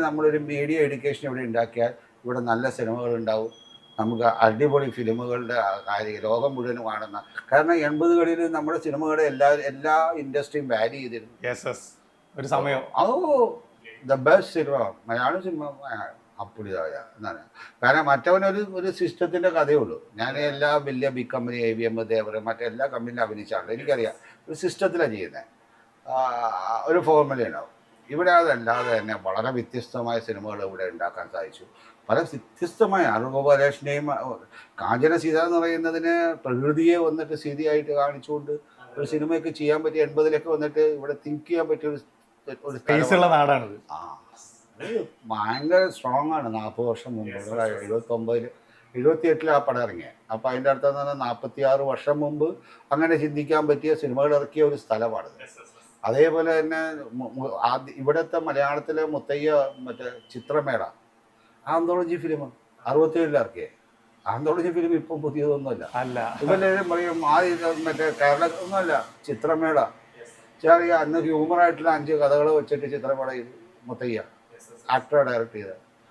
നമ്മളൊരു media education ഇവിടെ ഉണ്ടാക്കിയാൽ ഇവിടെ നല്ല സിനിമകൾ ഉണ്ടാവും. നമുക്ക് അടിപൊളി ഫിലിമുകളുടെ കാര്യം ലോകം മുഴുവൻ കാണുന്ന, കാരണം 80കളിൽ നമ്മുടെ സിനിമകളെ എല്ലാ ഇൻഡസ്ട്രിയും വാല്യൂ ചെയ്തിരുന്നു. ഒരു സമയം the best cinema Malayalam cinema അപ്പുടിയായ എന്നാണ്. കാരണം മറ്റവനൊരു സിസ്റ്റത്തിൻ്റെ കഥയേ ഉള്ളൂ. ഞാൻ എല്ലാ വലിയ ബിഗ് കമ്പനി AVM, ദേവർ, മറ്റെല്ലാ കമ്പനിയിലും അഭിനയിച്ചാണല്ലോ, എനിക്കറിയാം. ഒരു സിസ്റ്റത്തിലാണ് ചെയ്യുന്നത്, ഒരു ഫോർമുല ഉണ്ടാവും. ഇവിടെ അതല്ലാതെ തന്നെ വളരെ വ്യത്യസ്തമായ സിനിമകൾ ഇവിടെ ഉണ്ടാക്കാൻ സാധിച്ചു. പല വ്യത്യസ്തമായ അറുപരേഷനെയും കാഞ്ചന സീത എന്ന് പറയുന്നതിന് പ്രകൃതിയെ വന്നിട്ട് സീതയായിട്ട് കാണിച്ചുകൊണ്ട് ഒരു സിനിമയൊക്കെ ചെയ്യാൻ പറ്റിയ 80ലേക്ക് വന്നിട്ട് ഇവിടെ തിങ്ക് ചെയ്യാൻ പറ്റിയ ഒരു സ്പേസുള്ള നാടാണിത്. അത് ഭയങ്കര സ്ട്രോങ് ആണ്. 40 വർഷം മുമ്പ് 79 78 ആ പടം ഇറങ്ങിയത്. അപ്പോൾ അതിൻ്റെ അടുത്ത് തന്നെ 46 വർഷം മുമ്പ് അങ്ങനെ ചിന്തിക്കാൻ പറ്റിയ സിനിമകൾ ഇറക്കിയ ഒരു സ്ഥലമാണിത്. അതേപോലെ തന്നെ ഇവിടുത്തെ മലയാളത്തിലെ മുത്തയ്യ മറ്റേ ചിത്രമേള ആന്തോളജി ഫിലിം 67 ഇറക്കിയേ. ആന്തോളജി ഫിലിം ഇപ്പം പുതിയതൊന്നുമല്ല. ഇവരെല്ലാവരും പറയും മറ്റേ കേരള ഒന്നുമല്ല, ചിത്രമേള. ചെറിയ അന്ന് ഹ്യൂമറായിട്ടുള്ള 5 കഥകൾ വെച്ചിട്ട് ചിത്രമേള ചെയ്തു മുത്തയ്യ, ആക്ടർ ഡയറക്റ്റ് ചെയ്തത്.